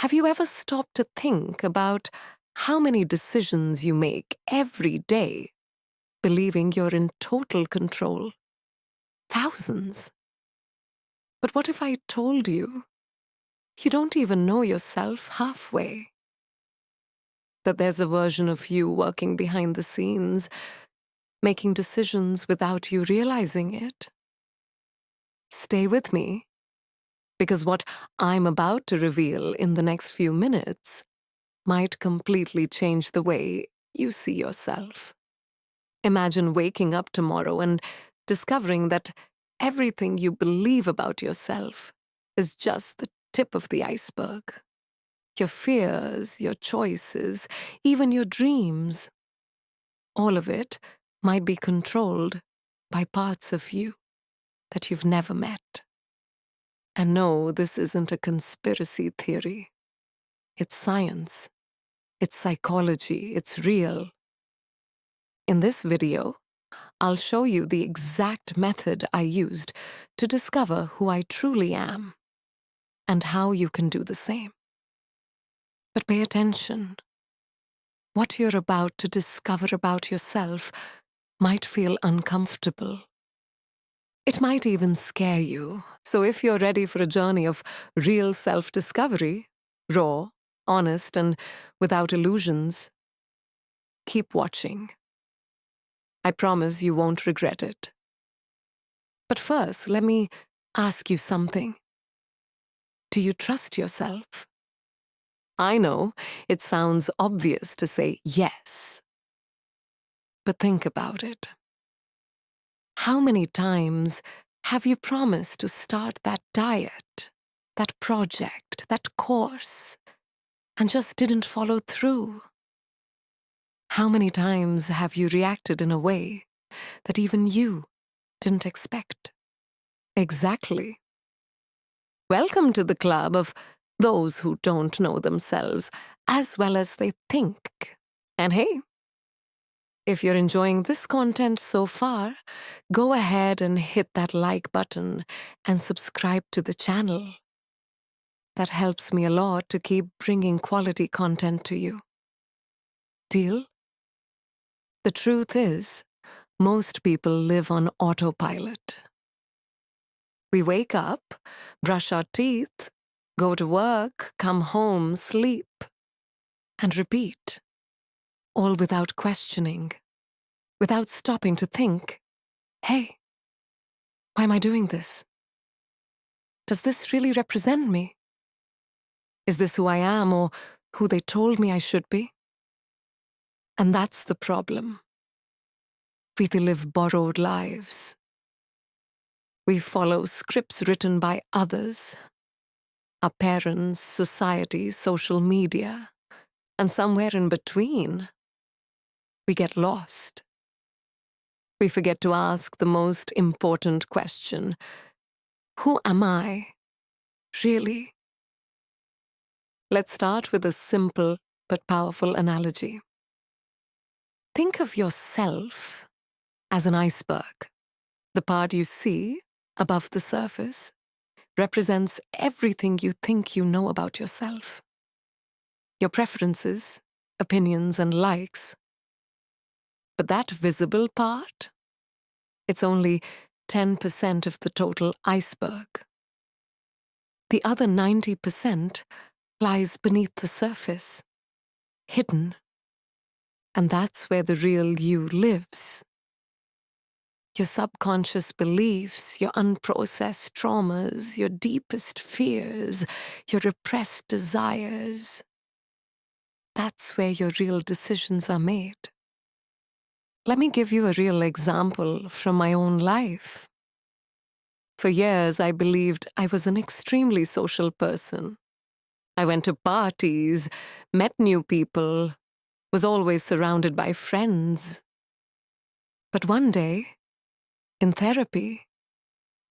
Have you ever stopped to think about how many decisions you make every day, believing you're in total control? Thousands. But what if I told you you don't even know yourself halfway? That there's a version of you working behind the scenes, making decisions without you realizing it? Stay with me, because what I'm about to reveal in the next few minutes might completely change the way you see yourself. Imagine waking up tomorrow and discovering that everything you believe about yourself is just the tip of the iceberg. Your fears, your choices, even your dreams, all of it might be controlled by parts of you that you've never met. And no, this isn't a conspiracy theory. It's science. It's psychology. It's real. In this video, I'll show you the exact method I used to discover who I truly am and how you can do the same. But pay attention. What you're about to discover about yourself might feel uncomfortable. It might even scare you. So if you're ready for a journey of real self-discovery, raw, honest, and without illusions, keep watching. I promise you won't regret it. But first, let me ask you something. Do you trust yourself? I know it sounds obvious to say yes. But think about it. How many times have you promised to start that diet, that project, that course, and just didn't follow through? How many times have you reacted in a way that even you didn't expect? Exactly. Welcome to the club of those who don't know themselves as well as they think. And hey, if you're enjoying this content so far, go ahead and hit that like button and subscribe to the channel. That helps me a lot to keep bringing quality content to you. Deal? The truth is, most people live on autopilot. We wake up, brush our teeth, go to work, come home, sleep, and repeat, all without questioning, without stopping to think, hey, why am I doing this? Does this really represent me? Is this who I am or who they told me I should be? And that's the problem. We live borrowed lives. We follow scripts written by others, our parents, society, social media, and somewhere in between, we get lost. We forget to ask the most important question: who am I, really? Let's start with a simple but powerful analogy. Think of yourself as an iceberg. The part you see above the surface represents everything you think you know about yourself. Your preferences, opinions, and likes. But that visible part, it's only 10% of the total iceberg. The other 90% lies beneath the surface, hidden. And that's where the real you lives. Your subconscious beliefs, your unprocessed traumas, your deepest fears, your repressed desires. That's where your real decisions are made. Let me give you a real example from my own life. For years, I believed I was an extremely social person. I went to parties, met new people, was always surrounded by friends. But one day, in therapy,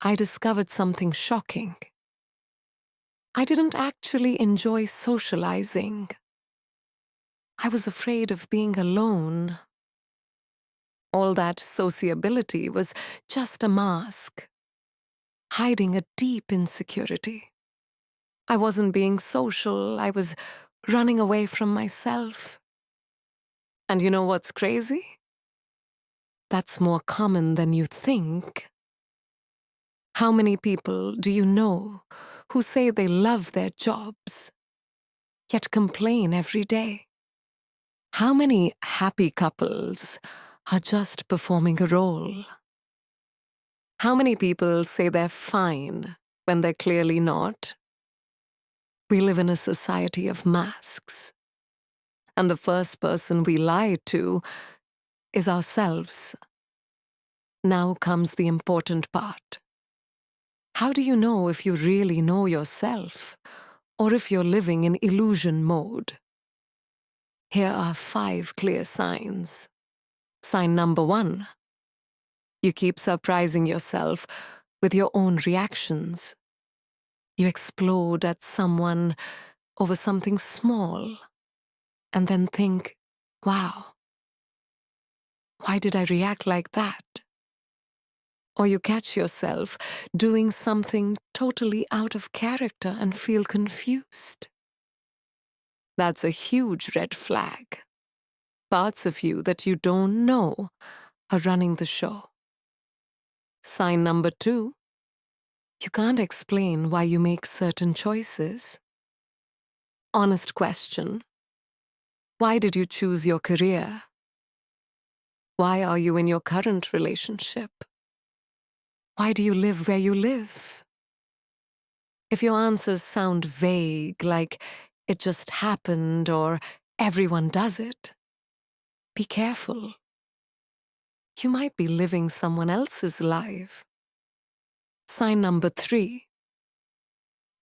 I discovered something shocking. I didn't actually enjoy socializing. I was afraid of being alone. All that sociability was just a mask, hiding a deep insecurity. I wasn't being social. I was running away from myself. And you know what's crazy? That's more common than you think. How many people do you know who say they love their jobs, yet complain every day? How many happy couples are just performing a role? How many people say they're fine when they're clearly not? We live in a society of masks, and the first person we lie to is ourselves. Now comes the important part. How do you know if you really know yourself, or if you're living in illusion mode? Here are 5 clear signs. Sign number 1. You keep surprising yourself with your own reactions. You explode at someone over something small, and then think, wow, why did I react like that? Or you catch yourself doing something totally out of character and feel confused. That's a huge red flag. Parts of you that you don't know are running the show. Sign number 2. You can't explain why you make certain choices. Honest question. Why did you choose your career? Why are you in your current relationship? Why do you live where you live? If your answers sound vague, like it just happened or everyone does it, be careful. You might be living someone else's life. Sign number 3.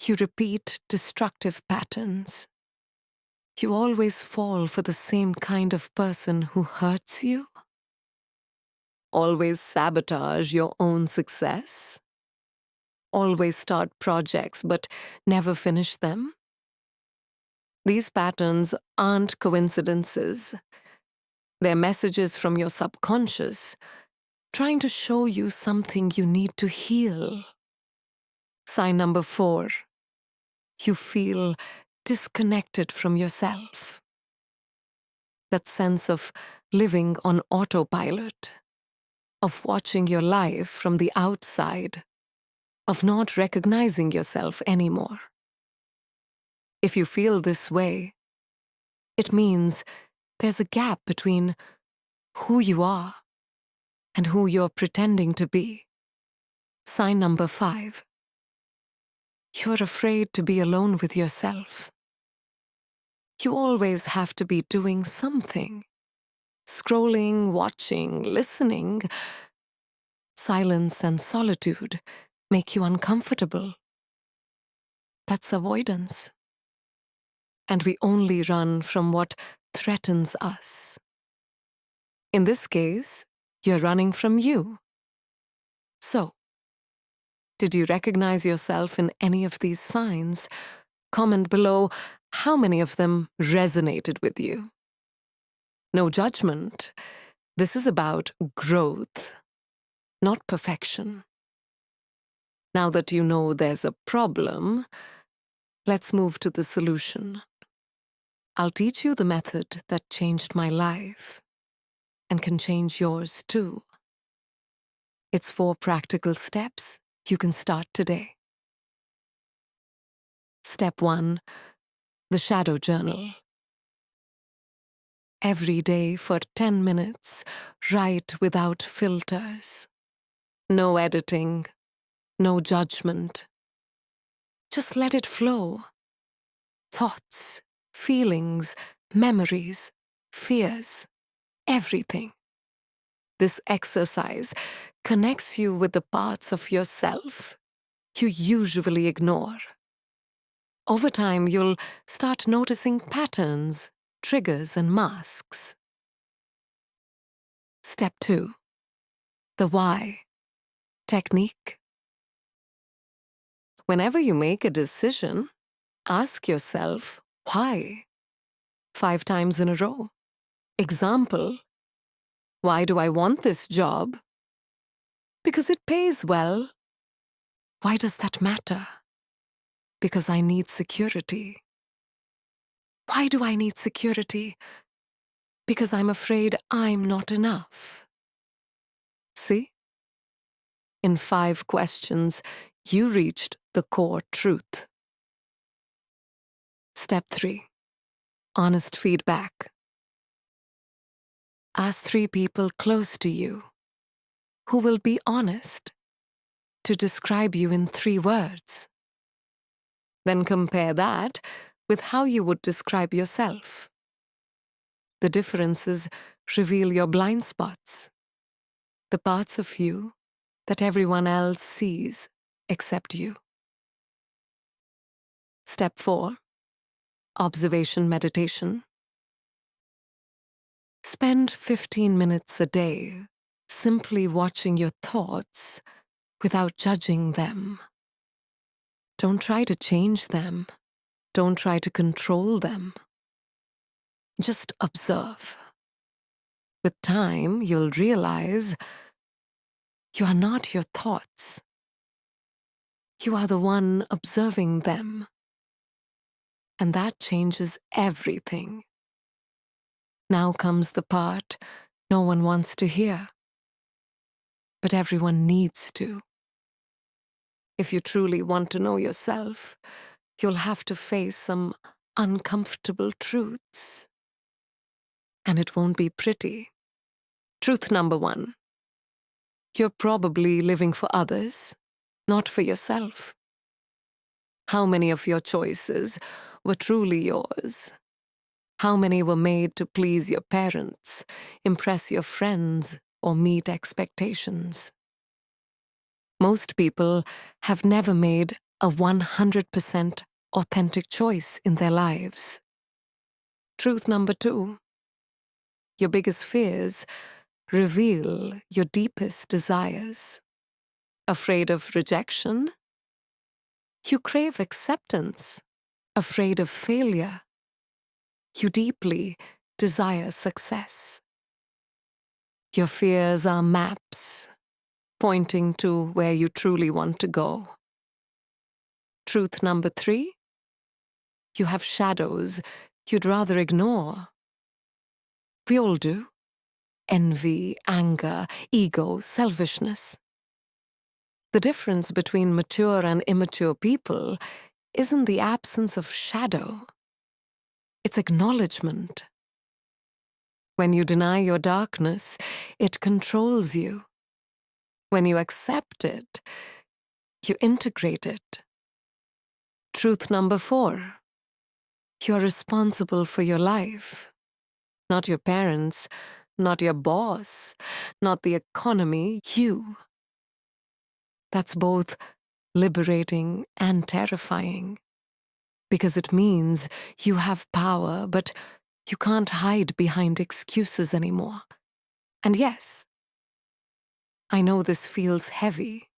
You repeat destructive patterns. You always fall for the same kind of person who hurts you. Always sabotage your own success. Always start projects but never finish them. These patterns aren't coincidences. They're messages from your subconscious trying to show you something you need to heal. Sign number 4. You feel disconnected from yourself. That sense of living on autopilot, of watching your life from the outside, of not recognizing yourself anymore. If you feel this way, it means there's a gap between who you are and who you're pretending to be. Sign number 5. You're afraid to be alone with yourself. You always have to be doing something. Scrolling, watching, listening. Silence and solitude make you uncomfortable. That's avoidance. And we only run from what threatens us. In this case, you're running from you. So, did you recognize yourself in any of these signs? Comment below how many of them resonated with you. No judgment. This is about growth, not perfection. Now that you know there's a problem, let's move to the solution. I'll teach you the method that changed my life and can change yours too. It's 4 practical steps you can start today. Step 1, the shadow journal. Every day for 10 minutes, write without filters. No editing, no judgment. Just let it flow. Thoughts, feelings, memories, fears, everything. This exercise connects you with the parts of yourself you usually ignore. Over time, you'll start noticing patterns, triggers, and masks. Step 2, the why technique. Whenever you make a decision, ask yourself, why? 5 times in a row. Example, why do I want this job? Because it pays well. Why does that matter? Because I need security. Why do I need security? Because I'm afraid I'm not enough. See? In 5 questions, you reached the core truth. Step 3. Honest feedback. Ask 3 people close to you who will be honest to describe you in 3 words. Then compare that with how you would describe yourself. The differences reveal your blind spots, the parts of you that everyone else sees except you. Step 4. Observation meditation. Spend 15 minutes a day simply watching your thoughts without judging them. Don't try to change them. Don't try to control them. Just observe. With time, you'll realize you are not your thoughts. You are the one observing them. And that changes everything. Now comes the part no one wants to hear, but everyone needs to. If you truly want to know yourself, you'll have to face some uncomfortable truths. And it won't be pretty. Truth number 1. You're probably living for others, not for yourself. How many of your choices were truly yours? How many were made to please your parents, impress your friends, or meet expectations? Most people have never made a 100% authentic choice in their lives. Truth number 2. Your biggest fears reveal your deepest desires. Afraid of rejection? You crave acceptance. Afraid of failure? You deeply desire success. Your fears are maps pointing to where you truly want to go. Truth number 3. You have shadows you'd rather ignore. We all do. Envy, anger, ego, selfishness. The difference between mature and immature people isn't the absence of shadow. It's acknowledgement. When you deny your darkness, it controls you. When you accept it, you integrate it. Truth number 4. You're responsible for your life. Not your parents, not your boss, not the economy, you. That's both liberating and terrifying, because it means you have power, but you can't hide behind excuses anymore. And yes, I know this feels heavy,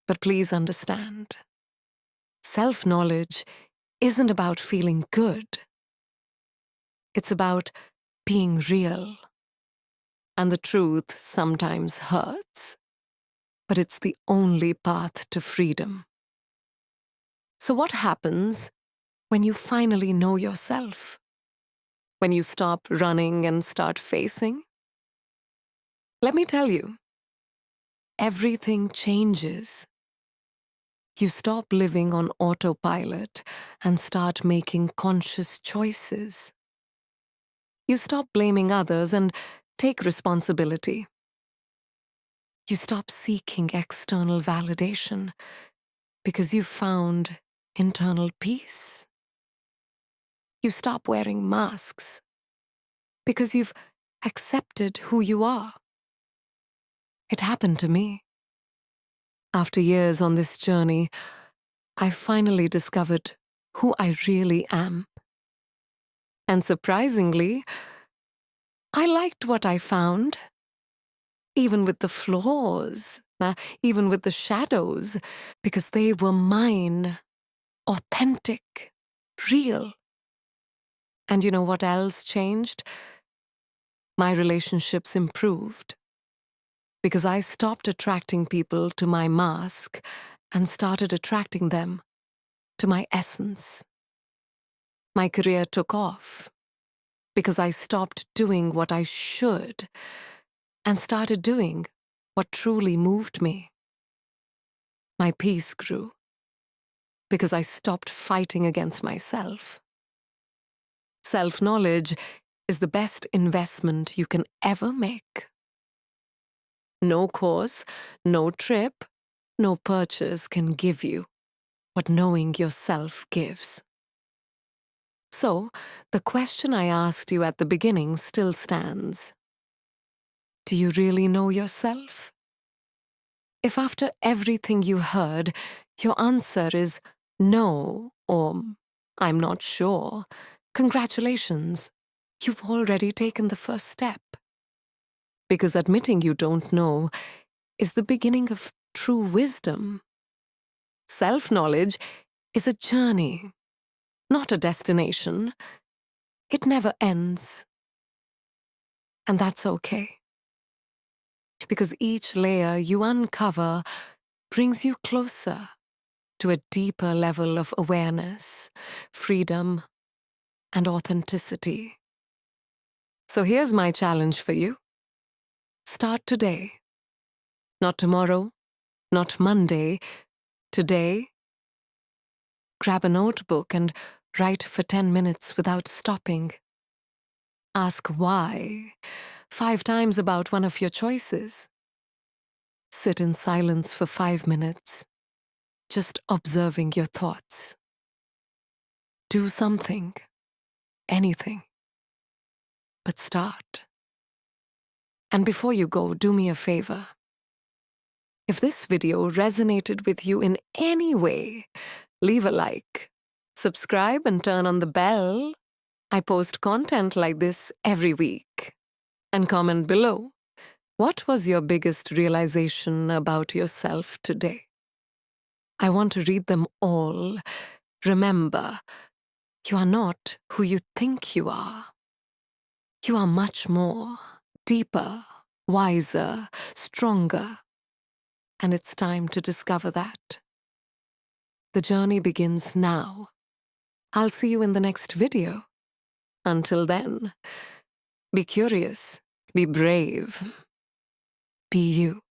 but please understand. Self-knowledge isn't about feeling good. It's about being real. And the truth sometimes hurts, but it's the only path to freedom. So what happens when you finally know yourself? When you stop running and start facing? Let me tell you, everything changes. You stop living on autopilot and start making conscious choices. You stop blaming others and take responsibility. You stop seeking external validation because you've found internal peace. You stop wearing masks because you've accepted who you are. It happened to me. After years on this journey, I finally discovered who I really am. And surprisingly, I liked what I found. Even with the flaws, even with the shadows, because they were mine, authentic, real. And you know what else changed? My relationships improved. Because I stopped attracting people to my mask and started attracting them to my essence. My career took off because I stopped doing what I should and started doing what truly moved me. My peace grew because I stopped fighting against myself. Self-knowledge is the best investment you can ever make. No course, no trip, no purchase can give you what knowing yourself gives. So, the question I asked you at the beginning still stands. Do you really know yourself? If after everything you heard, your answer is no or I'm not sure, congratulations, you've already taken the first step. Because admitting you don't know is the beginning of true wisdom. Self-knowledge is a journey, not a destination. It never ends. And that's okay. Because each layer you uncover brings you closer to a deeper level of awareness, freedom, and authenticity. So here's my challenge for you. Start today. Not tomorrow, not Monday. Today, grab a notebook and write for 10 minutes without stopping. Ask why 5 times about one of your choices. Sit in silence for 5 minutes, just observing your thoughts. Do something, anything, but start. And before you go, do me a favor. If this video resonated with you in any way, leave a like, subscribe and turn on the bell. I post content like this every week. And comment below. What was your biggest realization about yourself today? I want to read them all. Remember, you are not who you think you are. You are much more, deeper, wiser, stronger. And it's time to discover that. The journey begins now. I'll see you in the next video. Until then, be curious, be brave, be you.